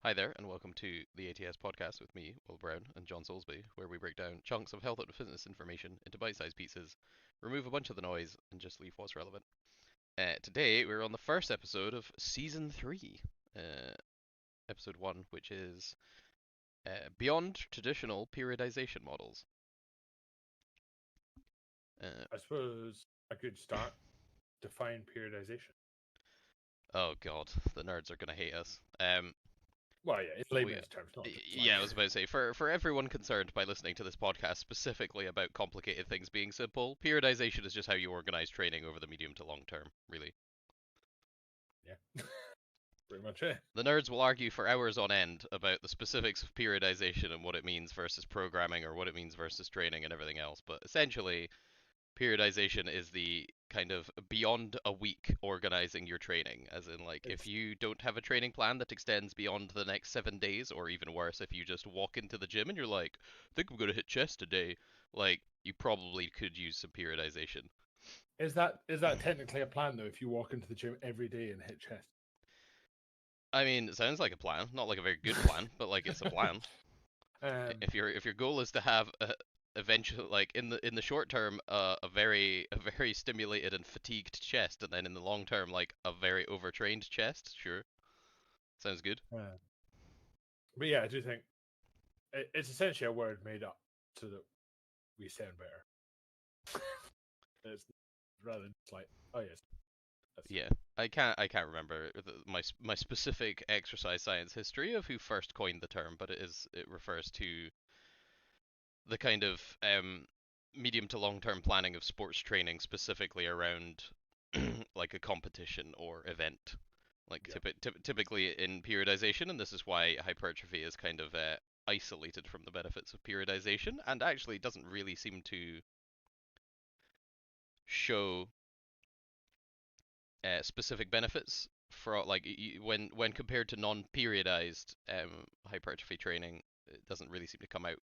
Hi there, and welcome to the ATS podcast with me, Will Brown, and John Soulsby, where we break down chunks of health and fitness information into bite-sized pieces, remove a bunch of the noise, and just leave what's relevant. Today, we're on the first episode of season 3, uh, episode 1, which is Beyond Traditional Periodization Models. Uh, I suppose a good start, define periodization. oh god, the nerds are going to hate us. Well, yeah, in We, layman's terms, not just like. yeah, I was about to say, for everyone concerned by listening to this podcast specifically about complicated things being simple, periodization is just how you organize training over the medium to long term, really. Yeah, pretty much it. The nerds will argue for hours on end about the specifics of periodization and what it means versus programming or what it means versus training and everything else, but essentially, periodization is the kind of beyond a week organizing your training, as in like if It's you don't have a training plan that extends beyond the next 7 days, or even worse, if you just walk into the gym and you're like, I think I'm gonna hit chest today, like you probably could use some periodization. is that technically a plan though? If you walk into the gym every day and hit chest. I mean, it sounds like a plan, not like a very good plan, but like it's a plan. um, If your goal is to have a eventually like in the short term a very stimulated and fatigued chest, and then in the long term like a very overtrained chest, sure, sounds good. uh, but yeah, I do think it's essentially a word made up so that we sound better. It's rather than just like, oh yes, that's Yeah, I can't remember my specific exercise science history of who first coined the term, but it refers to the kind of medium to long term planning of sports training specifically around like a competition or event. Like yeah, typically in periodization, and this is why hypertrophy is kind of isolated from the benefits of periodization, and actually doesn't really seem to show specific benefits for like when compared to non-periodized hypertrophy training, it doesn't really seem to come out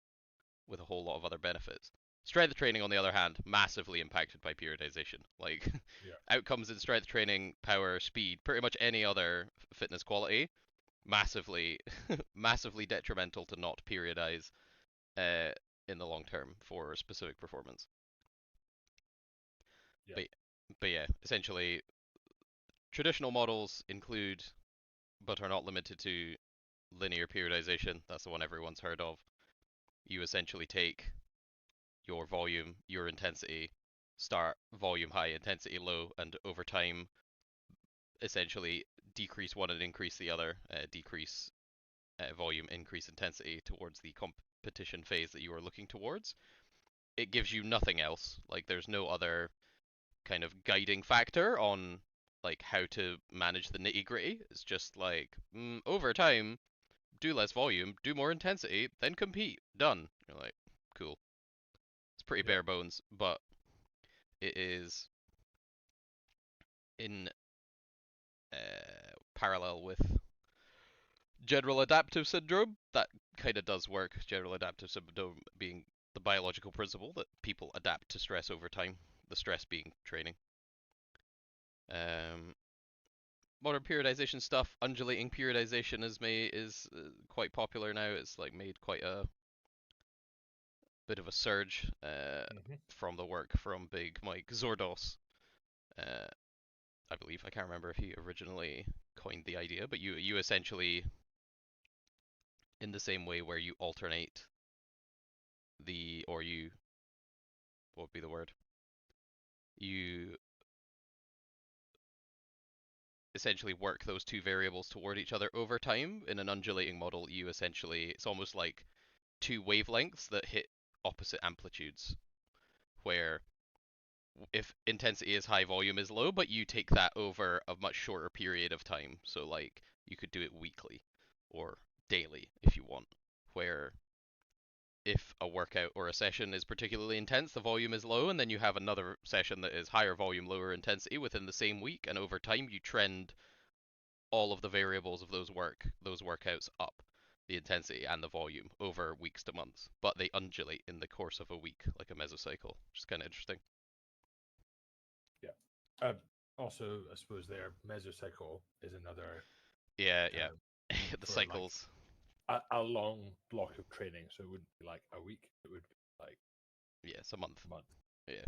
with a whole lot of other benefits. Strength training, on the other hand, massively impacted by periodization. Like yeah, outcomes in strength training, power, speed, pretty much any other fitness quality, massively, massively detrimental to not periodize uh, in the long term for specific performance. yeah, But but yeah, essentially, traditional models include, but are not limited to, linear periodization. That's the one everyone's heard of. You essentially take your volume, your intensity, start volume high, intensity low, and over time essentially decrease one and increase the other, decrease volume, increase intensity towards the competition phase that you are looking towards. It gives you nothing else. Like there's no other kind of guiding factor on like how to manage the nitty gritty. It's just like over time, do less volume, do more intensity, then compete. Done. You're like, cool. It's pretty yeah, bare bones, but it is in parallel with general adaptive syndrome. That kind of does work. General adaptive syndrome being the biological principle that people adapt to stress over time, the stress being training. Um, Modern periodization stuff, undulating periodization is quite popular now. It's like made quite a bit of a surge hmm from the work from Big Mike Zordos. Uh, I believe I can't remember if he originally coined the idea, but you essentially, in the same way where you alternate the or you what would be the word, you essentially work those two variables toward each other over time. In an undulating model, you essentially, it's almost like two wavelengths that hit opposite amplitudes, where if intensity is high, volume is low, but you take that over a much shorter period of time. So like you could do it weekly or daily if you want, where if a workout or a session is particularly intense, the volume is low, and then you have another session that is higher volume, lower intensity within the same week, and over time you trend all of the variables of those workouts up, the intensity and the volume over weeks to months, but they undulate in the course of a week like a mesocycle, which is kind of interesting. yeah. Also, I suppose their mesocycle is another Yeah, yeah. term. the for like cycles. a long block of training. So it wouldn't be like a week; it would be like Yeah, it's a month. a month, Yeah.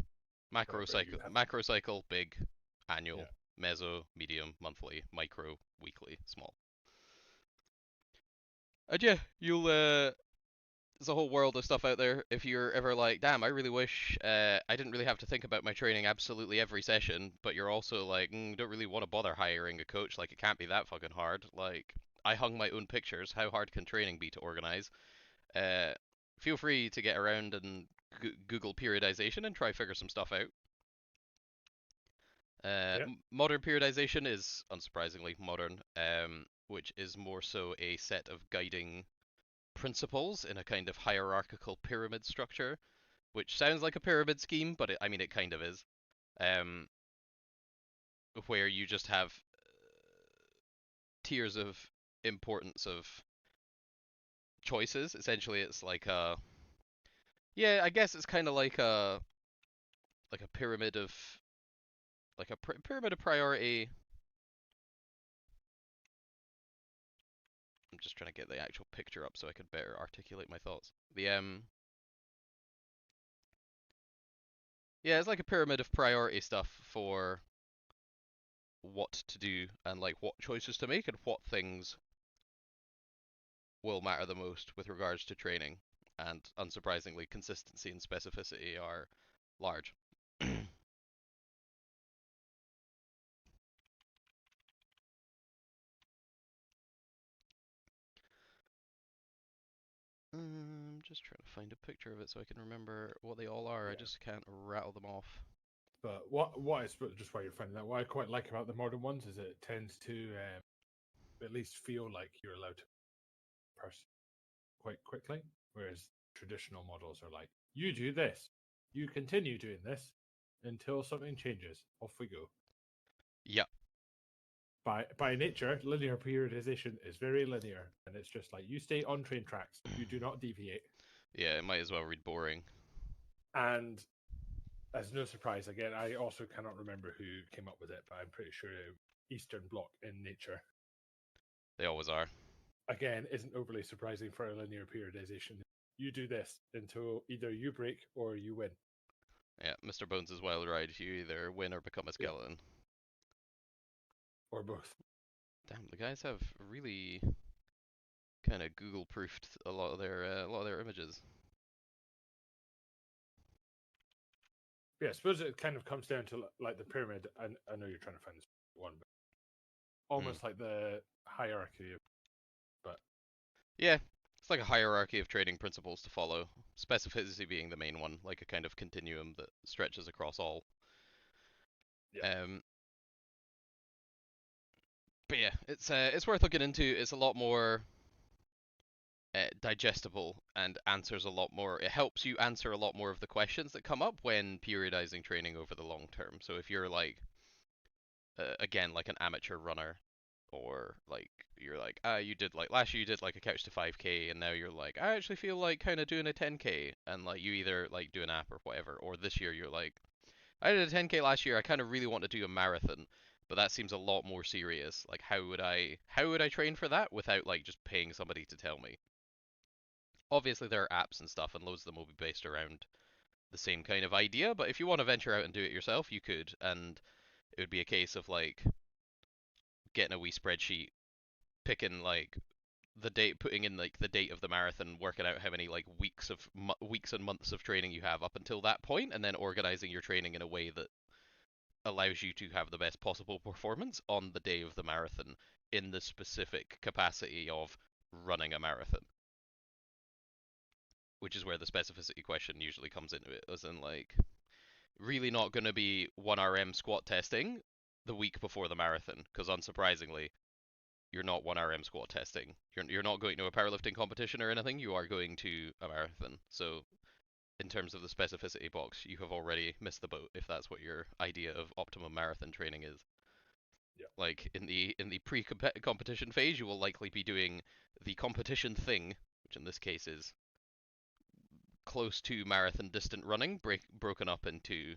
wherever you have to. Macro cycle, big, Yeah, annual, meso, medium, monthly, micro, weekly, small. And yeah, you'll there's a whole world of stuff out there. If you're ever like, damn, I really wish I didn't really have to think about my training absolutely every session, but you're also like, don't really want to bother hiring a coach. Like, it can't be that fucking hard. Like, I hung my own pictures. How hard can training be to organize? Uh, Feel free to get around and Google periodization and try figure some stuff out. yeah, Modern periodization is unsurprisingly modern, which is more so a set of guiding principles in a kind of hierarchical pyramid structure, which sounds like a pyramid scheme, but I mean, it kind of is. Um, where you just have tiers of importance of choices. Essentially, it's like a yeah, I guess it's kind of like a pyramid of pyramid of priority. I'm just trying to get the actual picture up so I can better articulate my thoughts. The Yeah, it's like a pyramid of priority stuff for what to do and like what choices to make and what things will matter the most with regards to training. And unsurprisingly, consistency and specificity are large. I'm just trying to find a picture of it so I can remember what they all are. I yeah. just can't rattle them off. But what is just why you're finding that? What I quite like about the modern ones is it tends to at least feel like you're allowed to press quite quickly, whereas traditional models are like, you do this, you continue doing this until something changes. Off we go. Yeah, By nature, linear periodization is very linear, and it's just like you stay on train tracks, you do not deviate. yeah, it might as well read boring. And as no surprise, again, I also cannot remember who came up with it, but I'm pretty sure Eastern Bloc in nature They always are. again isn't overly surprising for a linear periodization. You do this until either you break or you win. Yeah, Mr. Bones' Wild Ride. You either win or become a Yeah, skeleton. or both. Damn, the guys have really kind of Google proofed a lot of their images. Yeah, I suppose it kind of comes down to like the pyramid. I know you're trying to find this one, but Mm. almost like the hierarchy of, but Yeah, it's like a hierarchy of trading principles to follow. Specificity being the main one, like a kind of continuum that stretches across all. yeah, Um, but yeah, it's worth looking into. It's a lot more digestible and answers a lot more. It helps you answer a lot more of the questions that come up when periodizing training over the long term. So if you're like again like an amateur runner or like you're like you did like last year you did like a couch to 5k and now you're like I actually feel like kind of doing a 10k and like you either like do an app or whatever, or this year you're like I did a 10k last year, I kind of really want to do a marathon, but that seems a lot more serious. Like how would I train for that without like just paying somebody to tell me? Obviously there are apps and stuff and loads of them will be based around the same kind of idea, but if you want to venture out and do it yourself you could, and it would be a case of like getting a wee spreadsheet, picking like the date, putting in like the date of the marathon, working out how many like weeks and months of training you have up until that point, and then organizing your training in a way that allows you to have the best possible performance on the day of the marathon in the specific capacity of running a marathon, which is where the specificity question usually comes into it, as in like really not going to be 1RM squat testing the week before the marathon, because unsurprisingly you're not 1RM squat testing. You're not going to a powerlifting competition or anything. You are going to a marathon. So in terms of the specificity box, you have already missed the boat if that's what your idea of optimum marathon training is. yeah, Like in the pre-competition phase, you will likely be doing the competition thing, which in this case is close to marathon distant running, broken up into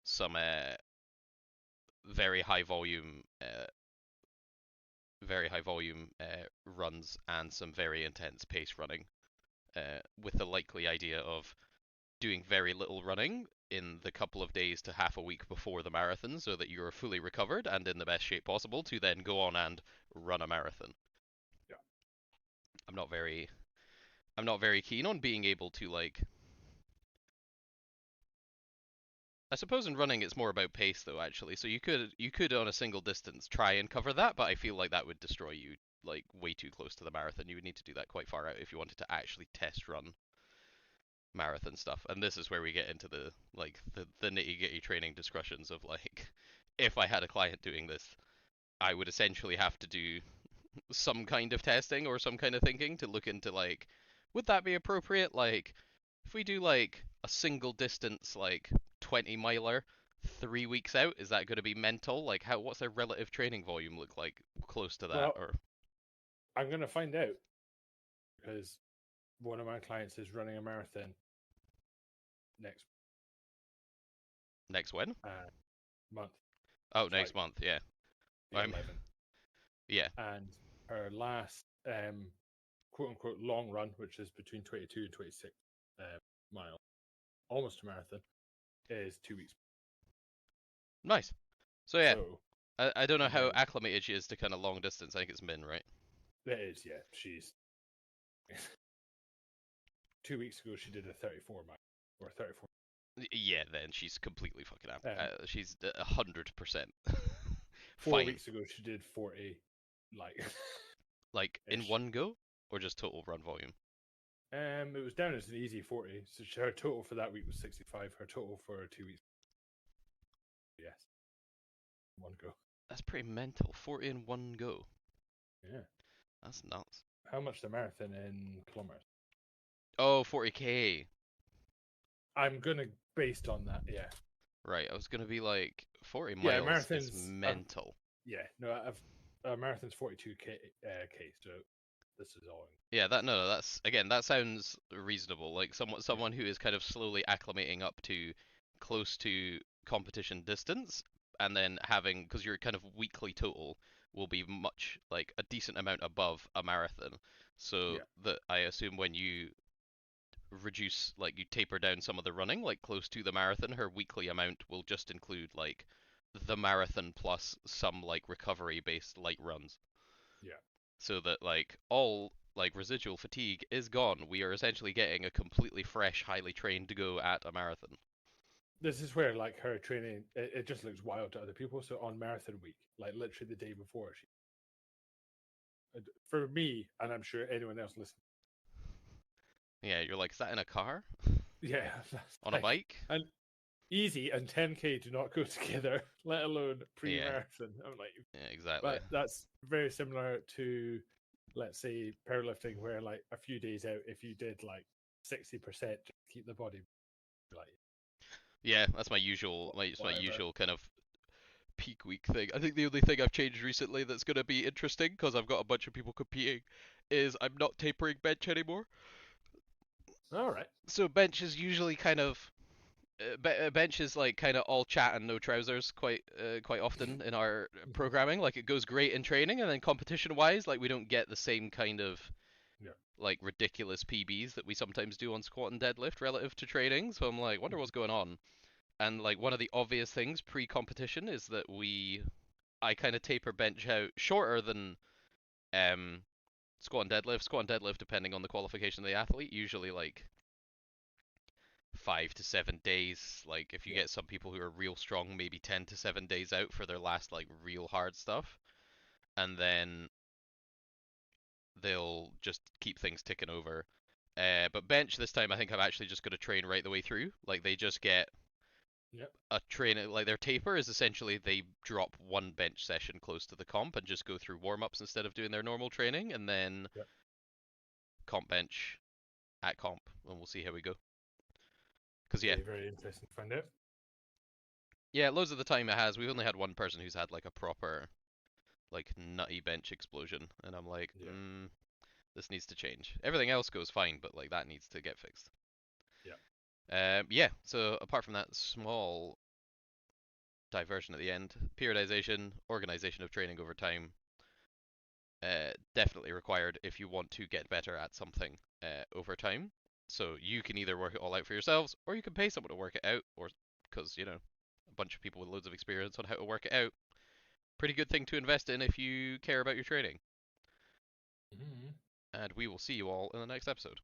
some very high volume very high volume runs and some very intense pace running, with the likely idea of doing very little running in the couple of days to half a week before the marathon so that you're fully recovered and in the best shape possible to then go on and run a marathon. Yeah. I'm not very I'm not very keen on being able to like I suppose in running it's more about pace though actually. So you could on a single distance try and cover that, but I feel like that would destroy you like way too close to the marathon. You would need to do that quite far out if you wanted to actually test run marathon stuff. And this is where we get into the like the nitty-gritty training discussions of like if I had a client doing this, I would essentially have to do some kind of testing or some kind of thinking to look into like would that be appropriate? Like if we do like a single distance like 20 miler 3 weeks out, is that going to be mental? Like how what's their relative training volume look like close to that Well, or I'm gonna find out because one of my clients is running a marathon next next when? month. Oh, It's next like month, yeah. the I'm 11th, yeah. and her last quote unquote long run, which is between 22 and 26 miles, almost a marathon, is 2 weeks. Nice. So yeah, So, I don't know and how then acclimated she is to kind of long distance. I think it's Min, right? that is, yeah, she's 2 weeks ago she did a 34 mile or 34. Yeah, then she's completely fucking up. Um, She's 100% 4 fine. weeks ago she did 40, like Like in ish. one go, or just total run volume. It was down as an easy 40. So her total for that week was 65. Her total for 2 weeks, yes, one go. That's pretty mental. 40 in one go. Yeah. That's nuts. How much the marathon in kilometers? Oh, 40k. I'm gonna based on that. Yeah. Right, I was gonna be like 40 Yeah. miles is Marathons. mental. Yeah. No. I've marathon's 42k. K. So this is all. Yeah, that no, that's again, that sounds reasonable. Like someone who is kind of slowly acclimating up to close to competition distance, and then having because your kind of weekly total will be much like a decent amount above a marathon. So Yeah. that I assume when you reduce like you taper down some of the running, like close to the marathon, her weekly amount will just include like the marathon plus some like recovery based light runs Yeah. so that like all like residual fatigue is gone. We are essentially getting a completely fresh, highly trained to go at a marathon. This is where like her training, it just looks wild to other people. So on marathon week, like literally the day before, she for me, and I'm sure anyone else listening. Yeah, you're like, is that in a car? Yeah, that's On a like, bike? and easy and 10k do not go together, let alone Yeah, pre-marathon. I'm like, yeah, exactly. but that's very similar to, let's say, powerlifting, where like a few days out, if you did like 60% to keep the body, like Yeah, that's my usual, it's my whatever. usual kind of peak week thing. I think the only thing I've changed recently that's going to be interesting because I've got a bunch of people competing is I'm not tapering bench anymore. All right. So bench is usually kind of bench is like kind of all chat and no trousers quite often in our programming. Like it goes great in training, and then competition wise, like we don't get the same kind of Yeah. like ridiculous PBs that we sometimes do on squat and deadlift relative to training. So I'm like, wonder what's going on. And like one of the obvious things pre-competition is that I kind of taper bench out shorter than um squat and deadlift. Squat and deadlift, depending on the qualification of the athlete, usually like 5 to 7 days. Like if you Yeah. get some people who are real strong, maybe 10 to 7 days out for their last like real hard stuff, and then they'll just keep things ticking over. But bench this time, I think I'm actually just going to train right the way through. Like they just get Yep. a train, like their taper is essentially they drop one bench session close to the comp and just go through warm ups instead of doing their normal training, and then Yep. comp bench at comp, and we'll see how we go. Because yeah, Very, very interesting to find out. yeah, loads of the time it has. We've only had one person who's had like a proper like nutty bench explosion, and I'm like, Yeah. this needs to change. Everything else goes fine, but like that needs to get fixed. Yeah. Yeah. So apart from that small diversion at the end, periodization, organization of training over time, definitely required if you want to get better at something over time. So you can either work it all out for yourselves, or you can pay someone to work it out, or because a bunch of people with loads of experience on how to work it out. Pretty good thing to invest in if you care about your trading. Mhm. And we will see you all in the next episode.